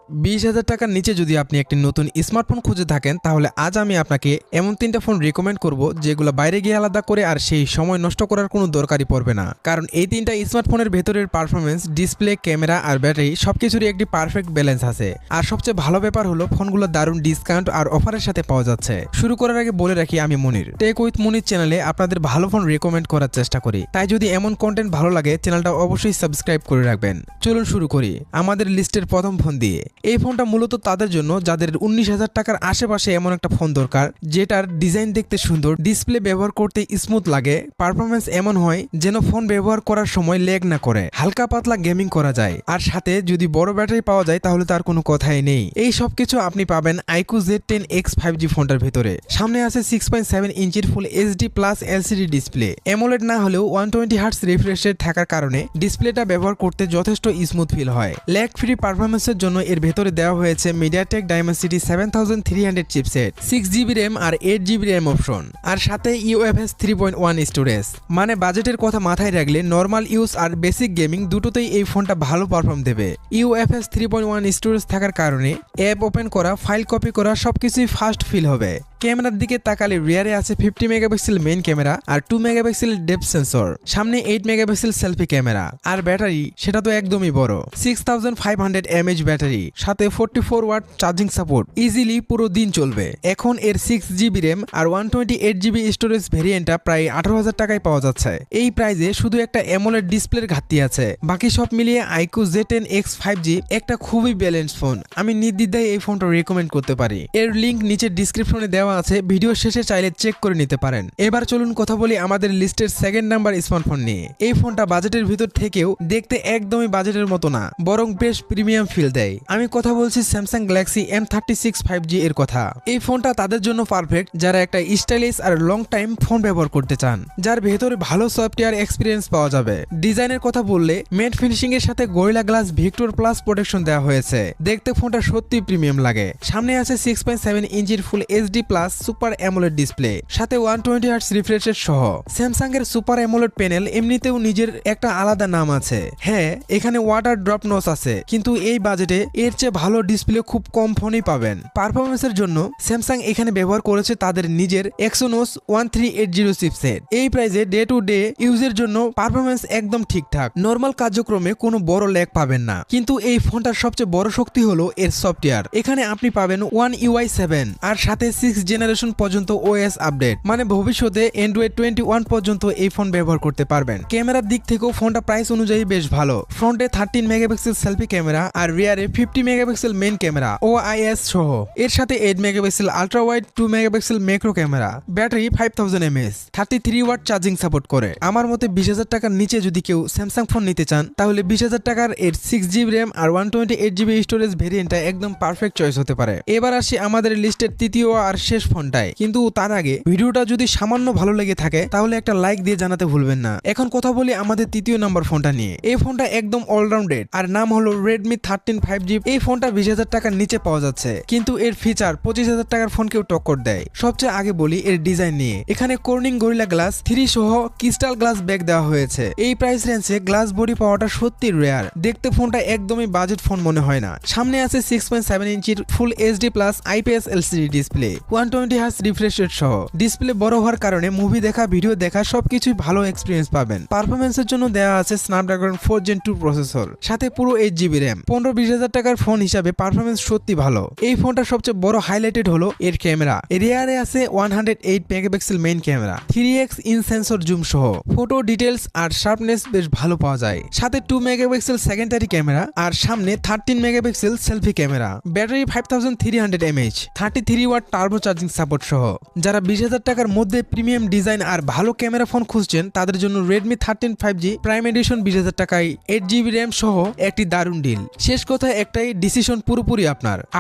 20,000 টাকার নিচে যদি আপনি একটি নতুন স্মার্টফোন খুঁজে থাকেন তাহলে আজ আমি আপনাকে এমন 3টা ফোন রিকমেন্ড করব যেগুলো বাইরে গিয়ে আলাদা করে আর সেই সময় নষ্ট করার কোনো দরকারই পড়বে না। কারণ এই 3টা স্মার্টফোনের ভেতরের পারফরমেন্স, ডিসপ্লে, ক্যামেরা আর ব্যাটারি সবকিছুরই একটি পারফেক্ট ব্যালেন্স আছে। আর সবচেয়ে ভালো ব্যাপার হলো ফোনগুলো দারুণ ডিসকাউন্ট আর অফারের সাথে পাওয়া যাচ্ছে। শুরু করার আগে বলে রাখি, আমি মনির, টেক উইথ মনির চ্যানেলে আপনাদের ভালো ফোন রিকমেন্ড করার চেষ্টা করি। তাই যদি এমন কন্টেন্ট ভালো লাগে চ্যানেলটা অবশ্যই সাবস্ক্রাইব করে রাখবেন। চলুন শুরু করি আমাদের লিস্টের প্রথম ফোন দিয়ে। এই ফোনটা মূলত তাদের জন্য যাদের 19,000 টাকার আশেপাশে এমন একটা ফোন দরকার যেটার ডিজাইন দেখতে সুন্দর, ডিসপ্লে ব্যবহার করতে স্মুথ লাগে, পারফরমেন্স এমন হয় যেন ফোন ব্যবহার করার সময় ল্যাগ না করে, হালকা পাতলা গেমিং করা যায়, আর সাথে যদি বড় ব্যাটারি পাওয়া যায় তাহলে তার কোনো কথাই নেই। এই সবকিছু আপনি পাবেন iQOO Z10X 5G ফোনটার ভেতরে। সামনে আছে 6.7 ইঞ্চির ফুল HD plus LCD display. AMOLED না হলেও 120 হার্টজ রিফ্রেশ রেট থাকার কারণে ডিসপ্লেটা ব্যবহার করতে যথেষ্ট স্মুথ ফিল হয়। ল্যাগ ফ্রি পারফরমেন্সের জন্য এর ভেতরে দেওয়া হয়েছে MediaTek Dimensity 7300 chipset, 6GB RAM আর 8GB RAM অপশন, আর সাথে UFS 3.1 স্টোরেজ। মানে বাজেটের কথা মাথায় রাখলে নর্মাল ইউজ আর বেসিক গেমিং দুটোতেই এই ফোনটা ভালো পারফর্ম দেবে। UFS 3.1 স্টোরেজ থাকার কারণে অ্যাপ ওপেন করা, ফাইল কপি করা সবকিছুই ফাস্ট ফিল হবে। ক্যামেরার দিকে তাকালে রিয়ারে আছে 50 মেগাপিক্সেল মেইন ক্যামেরা আর 2 মেগাপিক্সেল ডেপথ সেন্সর, সামনে 8 মেগাপিক্সেল সেলফি ক্যামেরা। আর ব্যাটারি সেটা তো একদমই বড়, 6500 mAh ব্যাটারি, সাথে 44 ওয়াট চার্জিং সাপোর্ট, ইজিলি পুরো দিন চলবে। এখন এর 6GB RAM আর 128GB স্টোরেজ ভেরিয়েন্টটা প্রায় 18,000 টাকায় পাওয়া যাচ্ছে। এই প্রাইজে শুধু একটা অ্যামোলেড ডিসপ্লের ঘাটতি আছে, বাকি সব মিলিয়ে iQOO Z10X 5G একটা খুবই ব্যালেন্স ফোন। আমি নির্দ্বিধায় এই ফোনটা রেকমেন্ড করতে পারি। এর লিংক নিচে ডিসক্রিপশনে দেওয়া আছে, ভিডিও শেষে চাইলে চেক করে নিতে পারেন। এবার চলুন কথা বলি আমাদের লিস্টের সেকেন্ড নাম্বার স্মার্টফোন নিয়ে। এই ফোনটা বাজেটের ভিতর থেকেও দেখতে একদমই বাজেটের মতো না, বরং বেশ প্রিমিয়াম ফিল দেয়। আমি কথা বলছি স্যামসাং গ্যালাক্সি M36 5G এর কথা। এই ফোনটা তাদের জন্য পারফেক্ট যারা একটা স্টাইলিশ আর লং টাইম ফোন ব্যবহার করতে চান, যার ভেতরে ভালো সফটওয়্যার এক্সপিরিয়েন্স পাওয়া যাবে। ডিজাইনের কথা বললে ম্যাট ফিনিশিং এর সাথে gorilla glass Victor plus protection দেওয়া হয়েছে, দেখতে ফোনটা সত্যি প্রিমিয়াম লাগে। সামনে আছে 6.7 ইঞ্চির ফুল HD plus super AMOLED display, সাথে 120 হার্টজ রিফ্রেশ রেট সহ। স্যামসাং এর সুপার অ্যামোলেড প্যানেল এমনিতেও নিজের একটা আলাদা নাম আছে। হ্যাঁ, এখানে ওয়াটার ড্রপ নচ আছে, কিন্তু এই বাজেটে এর চেয়ে ভালো ডিসপ্লে খুব কম ফোনেই পাবেন। পারফরমেন্সের জন্য স্যামসাং এখানে ব্যবহার করেছে তাদের নিজের Exynos 1380 চিপসেট। এই প্রাইসে ডে টু ডে ইউজের জন্য পারফরমেন্স একদম ঠিকঠাক, নরমাল কার্যক্রমে কোনো বড় ল্যাগ পাবেন না। কিন্তু এই ফোনটার সবচেয়ে বড় শক্তি হলো এর সফটওয়্যার। এখানে আপনি পাবেন One UI 7 আর সাথে 6 জেনারেশন পর্যন্ত OS আপডেট, মানে ভবিষ্যতে Android 21 পর্যন্ত এই ফোন ব্যবহার করতে পারবেন। ক্যামেরার দিক থেকেও ফোনটা প্রাইস অনুযায়ী বেশ ভালো। ফ্রন্টে 13 মেগাপিক্সেল সেলফি ক্যামেরা আর রিয়ারে 50 মেগাপিক্সেল মেইন ক্যামেরা OIS সহ। এর সাথে 8 megapixel ultra wide, 2 megapixel macro camera, battery 5000 mAh, 33 watt charging support করে। আমার মতে 20,000 টাকার নিচে যদি কেউ স্যামসাং ফোন নিতে চান তাহলে 20,000 টাকার এর 6GB RAM আর 128GB স্টোরেজ ভেরিয়েন্টটা একদম পারফেক্ট চয়েস হতে পারে। এবার আসি আমাদের লিস্টের তৃতীয় আর শেষ ফোনটায়, কিন্তু তার আগে ভিডিওটা যদি সামান্য ভালো লেগে থাকে তাহলে একটা লাইক দিয়ে জানাতে ভুলবেন না। এখন কথা বলি আমাদের তৃতীয় নাম্বার ফোনটা নিয়ে। এই ফোনটা একদম অলরাউন্ডেড আর নাম হলো Redmi 13 5G। এই ফোনটা 20,000 টাকার নিচে পাওয়া যাচ্ছে, কিন্তু এর ফিচার 25,000 টাকার ফোনকেও টক্কর দেয়। সবচেয়ে আগে বলি এর ডিজাইন নিয়ে। এখানে কর্নিং গরিলা গ্লাস 3 সহ ক্রিস্টাল গ্লাস ব্যাক দেওয়া হয়েছে। এই প্রাইস রেঞ্জে গ্লাস বডি পাওয়াটা সত্যি রেয়ার, দেখতে ফোনটা একদমই বাজেট ফোন মনে হয় না। সামনে আছে 6.7 ইঞ্চির ফুল HD plus IPS LCD display, 120 hertz refresh rate সহ। ডিসপ্লে বড় হওয়ার কারণে মুভি দেখা, ভিডিও দেখা সবকিছুই ভালো এক্সপিরিয়েন্স পাবেন। পারফরমেন্সের জন্য দেওয়া আছে Snapdragon 4 Gen 2 প্রসেসর, সাথে পুরো 8GB RAM। 15-20,000 টাকার ফোন হিসাবে পারফরমেন্স সত্যি ভালো। এই ফোনটার সবচেয়ে বড় হাইলাইটেড হলো এর ক্যামেরা। রিয়ারে আছে 108 megapixel main camera, 3x in sensor zoom সহ। ফটো ডিটেলস আর শার্পনেস বেশ ভালো পাওয়া যায়, সাথে 2 মেগাপিক্সেল সেকেন্ডারি ক্যামেরা আর সামনে 13 megapixel selfie camera. Battery 5300 mAh, 33 watt turbo charging support সহ। যারা 20,000 টাকার মধ্যে প্রিমিয়াম ডিজাইন আর ভালো ক্যামেরা ফোন খুঁজছেন তাদের জন্য Redmi 13 5G প্রাইম এডিশন 20,000 টাকায় 8GB RAM সহ একটি দারুণ ডিল। শেষ কথা একটাই, ডিসিশন পুরোপুরি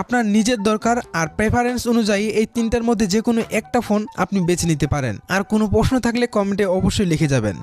আপনার নিজের দরকার আর প্রেফারেন্স অনুযায়ী এই তিনটার মধ্যে যে কোনো একটা ফোন আপনি বেছে নিতে পারেন। আর কোনো প্রশ্ন থাকলে কমেন্টে অবশ্যই লিখে যাবেন।